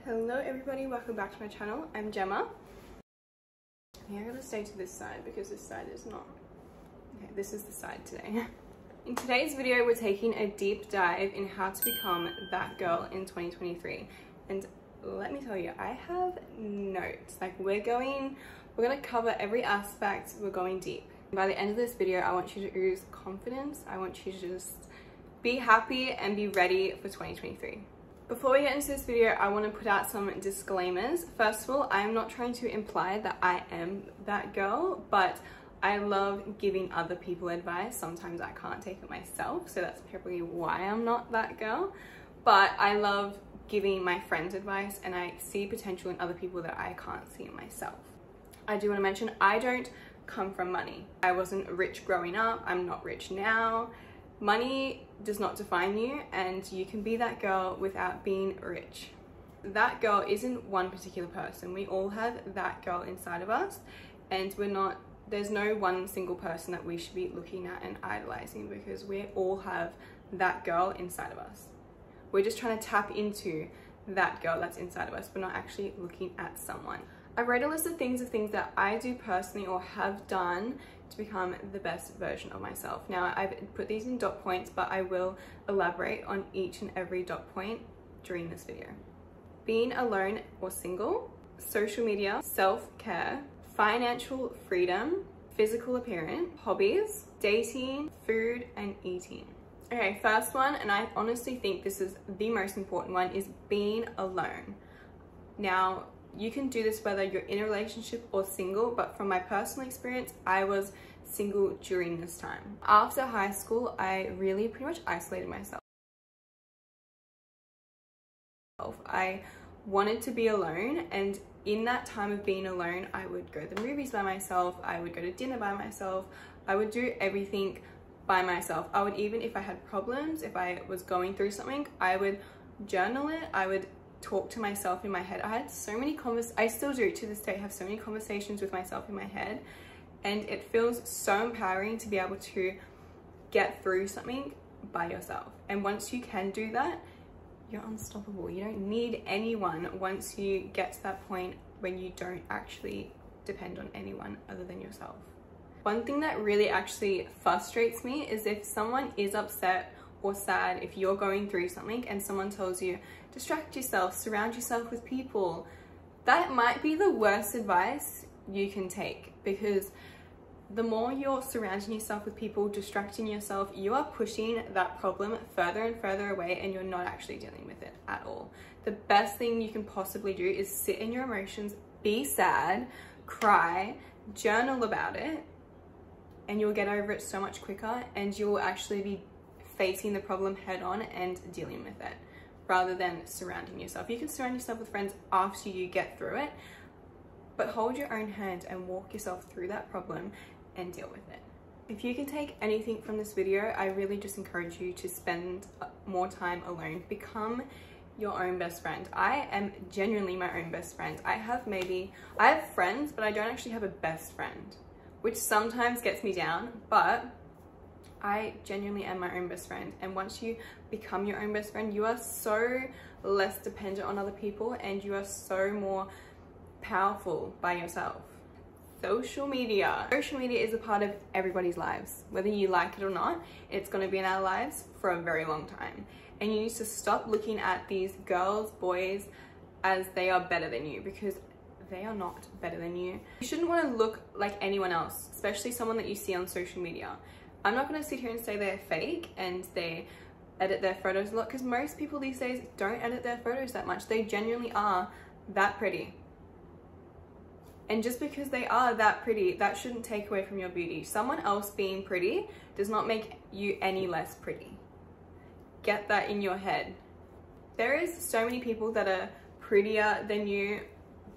Hello everybody, welcome back to my channel. I'm Gemma. I think I'm gonna stay to this side because this side is not. Okay, this is the side today. In today's video, we're taking a deep dive in how to become that girl in 2023. And let me tell you, I have notes. Like we're gonna cover every aspect, we're going deep. And by the end of this video, I want you to ooze confidence. I want you to just be happy and be ready for 2023. Before we get into this video, I want to put out some disclaimers. First of all, I'm not trying to imply that I am that girl, but I love giving other people advice. Sometimes I can't take it myself, so that's probably why I'm not that girl. But I love giving my friends advice, and I see potential in other people that I can't see in myself. I do want to mention, I don't come from money. I wasn't rich growing up. I'm not rich now. Money does not define you, and you can be that girl without being rich. That girl isn't one particular person. We all have that girl inside of us, and there's no one single person that we should be looking at and idolizing, because we all have that girl inside of us. We're just trying to tap into that girl that's inside of us. We're not actually looking at someone. I wrote a list of things that I do personally or have done to become the best version of myself. Now, I've put these in dot points, but I will elaborate on each and every dot point during this video. Being alone or single, social media, self-care, financial freedom, physical appearance, hobbies, dating, food, and eating. Okay, first one, and I honestly think this is the most important one, is being alone. Now, you can do this whether you're in a relationship or single, but from my personal experience, I was single during this time. After high school, I really pretty much isolated myself. I wanted to be alone, and in that time of being alone, I would go to the movies by myself, I would go to dinner by myself, I would do everything by myself. I would, even if I had problems, if I was going through something, I would journal it, I would talk to myself in my head. I had so many I still do to this day, have so many conversations with myself in my head, and it feels so empowering to be able to get through something by yourself. And once you can do that, you're unstoppable. You don't need anyone once you get to that point when you don't actually depend on anyone other than yourself. One thing that really actually frustrates me is if someone is upset or sad, if you're going through something and someone tells you, distract yourself, surround yourself with people. That might be the worst advice you can take, because the more you're surrounding yourself with people, distracting yourself, you are pushing that problem further and further away, and you're not actually dealing with it at all. The best thing you can possibly do is sit in your emotions, be sad, cry, journal about it, and you'll get over it so much quicker, and you'll actually be facing the problem head on and dealing with it, rather than surrounding yourself. You can surround yourself with friends after you get through it, but hold your own hand and walk yourself through that problem and deal with it. If you can take anything from this video, I really just encourage you to spend more time alone. Become your own best friend. I am genuinely my own best friend. I have friends, but I don't actually have a best friend, which sometimes gets me down, but I genuinely am my own best friend. And once you become your own best friend, you are so less dependent on other people, and you are so more powerful by yourself. Social media. Social media is a part of everybody's lives. Whether you like it or not, it's going to be in our lives for a very long time. And you need to stop looking at these girls, boys, as they are better than you, because they are not better than you. You shouldn't want to look like anyone else, especially someone that you see on social media. I'm not going to sit here and say they're fake and they edit their photos a lot, because most people these days don't edit their photos that much. They genuinely are that pretty. And just because they are that pretty, that shouldn't take away from your beauty. Someone else being pretty does not make you any less pretty. Get that in your head. There is so many people that are prettier than you,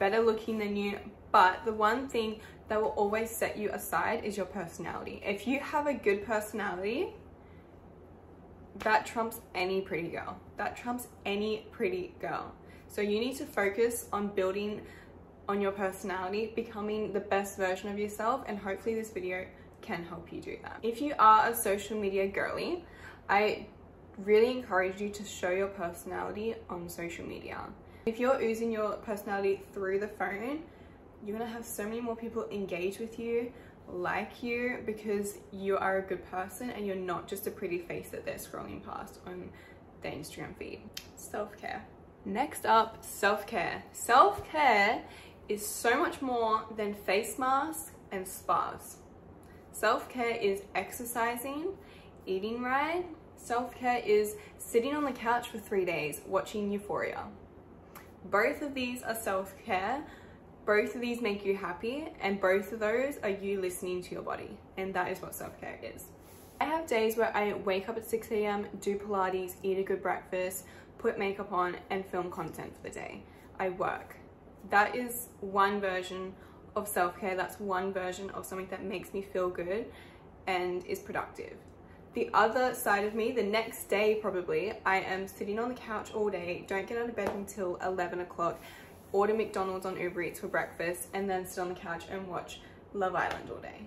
better looking than you, but the one thing that will always set you aside is your personality. If you have a good personality, that trumps any pretty girl. That trumps any pretty girl. So you need to focus on building on your personality, becoming the best version of yourself, and hopefully this video can help you do that. If you are a social media girly, I really encourage you to show your personality on social media. If you're oozing your personality through the phone, you're gonna have so many more people engage with you, like you, because you are a good person and you're not just a pretty face that they're scrolling past on their Instagram feed. Self-care. Next up, self-care. Self-care is so much more than face masks and spas. Self-care is exercising, eating right. Self-care is sitting on the couch for 3 days watching Euphoria. Both of these are self-care. Both of these make you happy, and both of those are you listening to your body, and that is what self-care is. I have days where I wake up at 6 a.m, do Pilates, eat a good breakfast, put makeup on, and film content for the day. I work. That is one version of self-care. That's one version of something that makes me feel good and is productive. The other side of me, the next day probably, I am sitting on the couch all day, don't get out of bed until 11 o'clock, order McDonald's on Uber Eats for breakfast, and then sit on the couch and watch Love Island all day.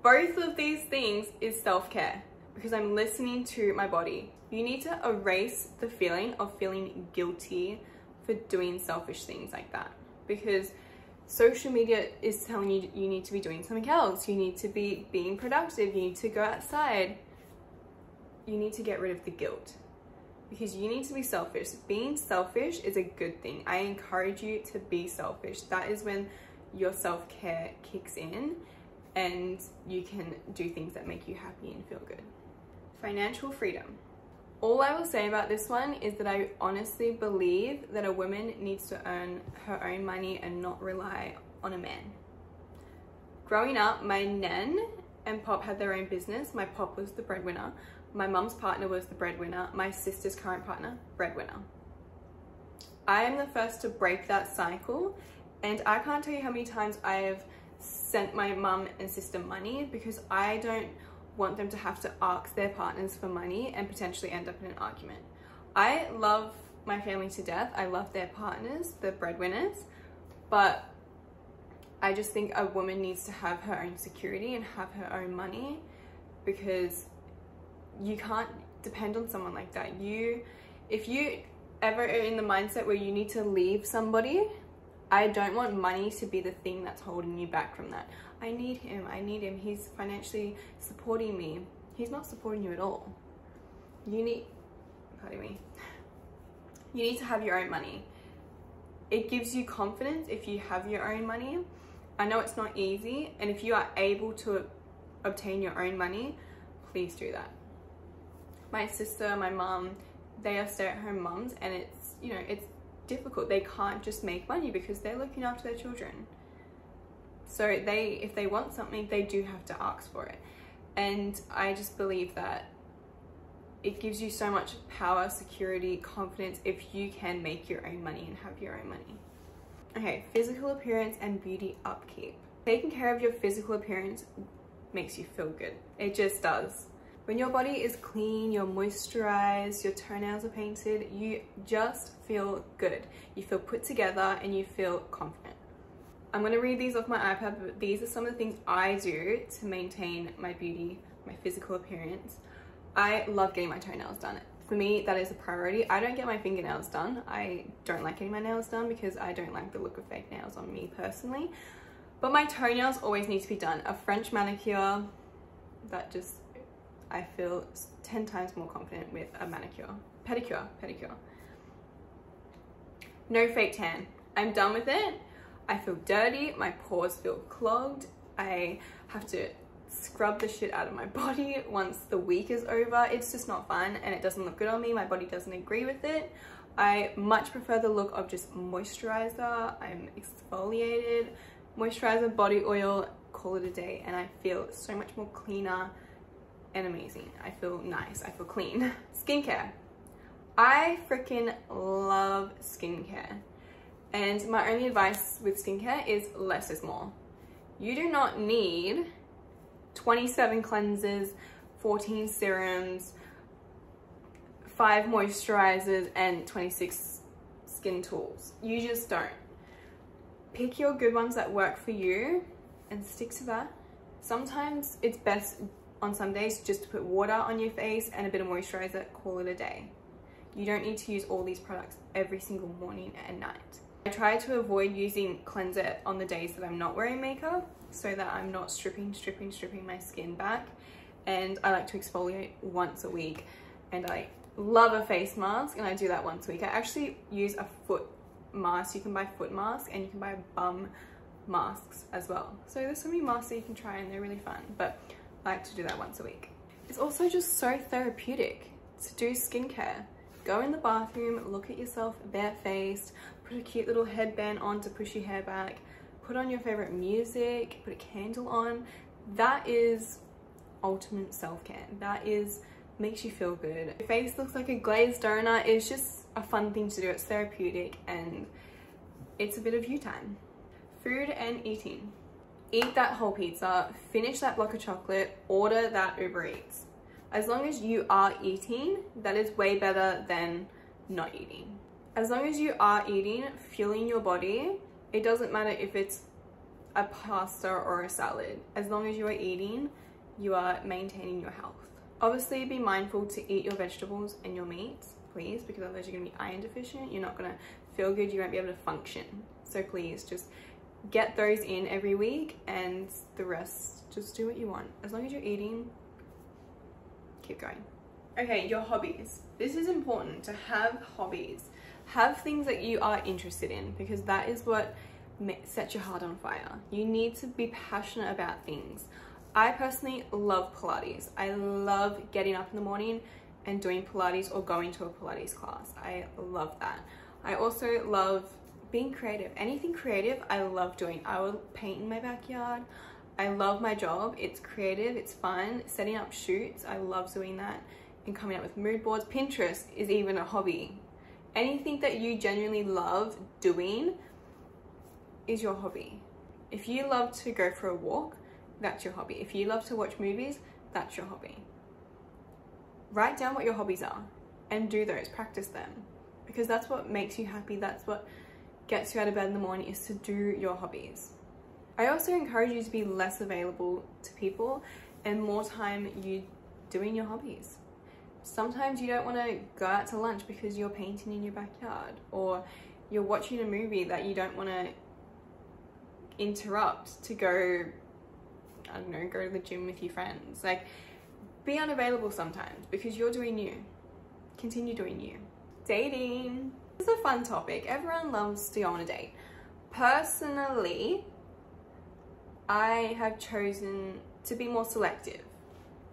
Both of these things is self-care because I'm listening to my body. You need to erase the feeling of feeling guilty for doing selfish things like that, because social media is telling you you need to be doing something else. You need to be being productive. You need to go outside. You need to get rid of the guilt because you need to be selfish. Being selfish is a good thing. I encourage you to be selfish. That is when your self-care kicks in and you can do things that make you happy and feel good. Financial freedom. All I will say about this one is that I honestly believe that a woman needs to earn her own money and not rely on a man. Growing up, my nan and pop had their own business. My pop was the breadwinner. My mum's partner was the breadwinner. My sister's current partner, breadwinner. I am the first to break that cycle, and I can't tell you how many times I have sent my mum and sister money because I don't want them to have to ask their partners for money and potentially end up in an argument. I love my family to death. I love their partners, the breadwinners, but I just think a woman needs to have her own security and have her own money, because you can't depend on someone like that. If you ever are in the mindset where you need to leave somebody, I don't want money to be the thing that's holding you back from that. I need him, he's financially supporting me. He's not supporting you at all. You need to have your own money. It gives you confidence if you have your own money. I know it's not easy, and if you are able to obtain your own money, please do that. My sister, my mom, they are stay-at-home moms, and it's, you know, it's difficult. They can't just make money because they're looking after their children. So if they want something, they do have to ask for it. And I just believe that it gives you so much power, security, confidence if you can make your own money and have your own money. Okay, physical appearance and beauty upkeep. Taking care of your physical appearance makes you feel good. It just does. When your body is clean, you're moisturized, your toenails are painted, you just feel good. You feel put together and you feel confident. I'm gonna read these off my iPad, but these are some of the things I do to maintain my beauty, my physical appearance. I love getting my toenails done. For me, that is a priority. I don't get my fingernails done. I don't like getting my nails done because I don't like the look of fake nails on me personally. But my toenails always need to be done. A French manicure, that just, I feel 10 times more confident with a manicure. Pedicure. No fake tan. I'm done with it. I feel dirty, my pores feel clogged. I have to scrub the shit out of my body once the week is over. It's just not fun and it doesn't look good on me. My body doesn't agree with it. I much prefer the look of just moisturizer. I'm exfoliated, moisturizer, body oil, call it a day, and I feel so much more cleaner and amazing. I feel nice, I feel clean. Skincare. I freaking love skincare. And my only advice with skincare is less is more. You do not need 27 cleansers, 14 serums, 5 moisturizers, and 26 skin tools. You just don't. Pick your good ones that work for you and stick to that. Sometimes it's best on some days just to put water on your face and a bit of moisturizer, call it a day. You don't need to use all these products every single morning and night. I try to avoid using cleanser on the days that I'm not wearing makeup so that I'm not stripping my skin back. And I like to exfoliate once a week, and I love a face mask, and I do that once a week. I actually use a foot mask. You can buy foot masks and you can buy bum masks as well. So there's so many masks that you can try and they're really fun, but I like to do that once a week. It's also just so therapeutic to do skincare. Go in the bathroom, look at yourself barefaced, put a cute little headband on to push your hair back, put on your favorite music, put a candle on. That is ultimate self-care. That is makes you feel good. Your face looks like a glazed donut. It's just a fun thing to do. It's therapeutic and it's a bit of you time. Food and eating. Eat that whole pizza, finish that block of chocolate, order that Uber Eats. As long as you are eating, that is way better than not eating. As long as you are eating, fueling your body, it doesn't matter if it's a pasta or a salad. As long as you are eating, you are maintaining your health. Obviously, be mindful to eat your vegetables and your meats, please, because otherwise you're gonna be iron deficient. You're not gonna feel good, you won't be able to function. So please just get those in every week, and the rest, just do what you want. As long as you're eating, keep going. Okay, your hobbies. This is important to have hobbies. Have things that you are interested in, because that is what sets your heart on fire. You need to be passionate about things. I personally love Pilates. I love getting up in the morning and doing Pilates or going to a Pilates class. I love that. I also love being creative. Anything creative, I love doing. I will paint in my backyard. I love my job. It's creative, it's fun. Setting up shoots, I love doing that. And coming up with mood boards. Pinterest is even a hobby. Anything that you genuinely love doing is your hobby. If you love to go for a walk, that's your hobby. If you love to watch movies, that's your hobby. Write down what your hobbies are and do those, practice them, because that's what makes you happy. That's what gets you out of bed in the morning, is to do your hobbies. I also encourage you to be less available to people and more time you doing your hobbies. Sometimes you don't want to go out to lunch because you're painting in your backyard, or you're watching a movie that you don't want to interrupt to go, I don't know, go to the gym with your friends. Like, be unavailable sometimes because you're doing you. Continue doing you. Dating. This is a fun topic. Everyone loves to go on a date. Personally, I have chosen to be more selective.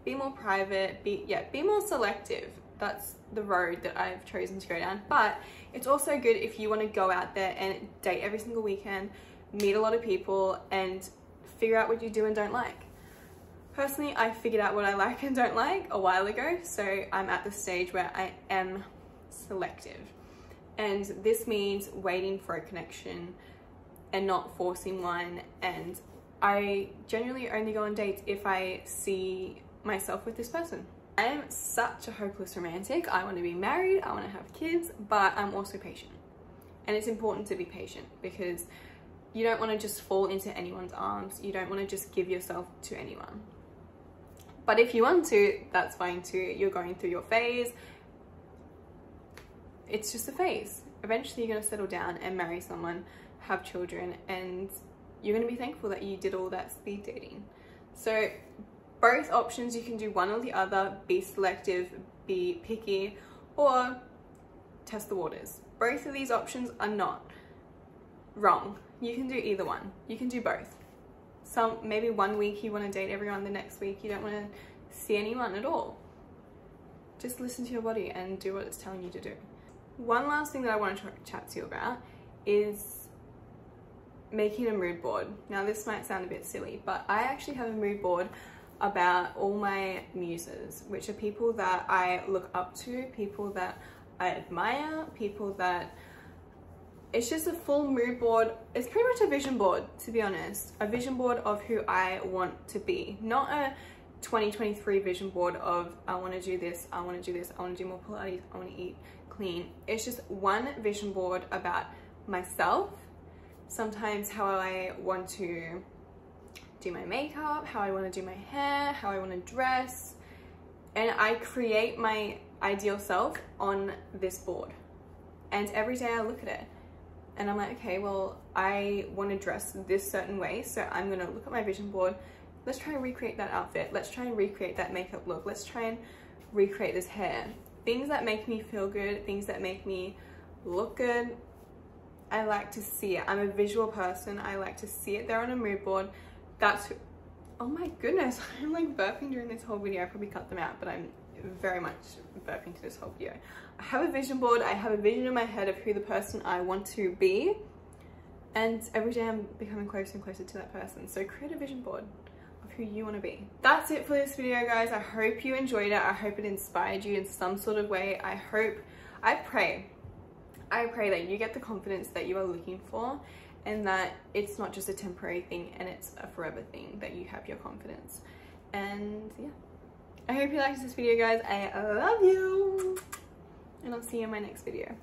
Be more private, be more selective. That's the road that I've chosen to go down. But it's also good if you want to go out there and date every single weekend, meet a lot of people, and figure out what you do and don't like. Personally, I figured out what I like and don't like a while ago, so I'm at the stage where I am selective. And this means waiting for a connection and not forcing one. And I generally only go on dates if I see myself with this person. I am such a hopeless romantic. I want to be married, I want to have kids, but I'm also patient. And it's important to be patient because you don't want to just fall into anyone's arms. You don't want to just give yourself to anyone. But if you want to, that's fine too. You're going through your phase. It's just a phase. Eventually you're going to settle down and marry someone, have children, and you're going to be thankful that you did all that speed dating. So both options, you can do one or the other. Be selective, be picky, or test the waters. Both of these options are not wrong. You can do either one. You can do both. Maybe one week you want to date everyone, the next week you don't want to see anyone at all. Just listen to your body and do what it's telling you to do. One last thing that I want to chat to you about is making a mood board. Now this might sound a bit silly, but I actually have a mood board about all my muses, which are people that I look up to, people that I admire, people that, it's just a full mood board. It's pretty much a vision board, to be honest. A vision board of who I want to be. Not a 2023 vision board of I want to do this, I want to do this, I want to do more Pilates, I want to eat clean. It's just one vision board about myself. Sometimes how I want to do my makeup, how I want to do my hair, how I want to dress. And I create my ideal self on this board. And every day I look at it and I'm like, okay, well, I want to dress this certain way. So I'm going to look at my vision board. Let's try and recreate that outfit. Let's try and recreate that makeup look. Let's try and recreate this hair. Things that make me feel good, things that make me look good. I like to see it. I'm a visual person. I like to see it there on a mood board. That's, oh my goodness, I'm like burping during this whole video. I probably cut them out, but I'm very much burping to this whole video. I have a vision board. I have a vision in my head of who the person I want to be. And every day I'm becoming closer and closer to that person. So create a vision board of who you want to be. That's it for this video, guys. I hope you enjoyed it. I hope it inspired you in some sort of way. I pray that you get the confidence that you are looking for, and that it's not just a temporary thing and it's a forever thing, that you have your confidence. And yeah, I hope you liked this video, guys. I love you, and I'll see you in my next video.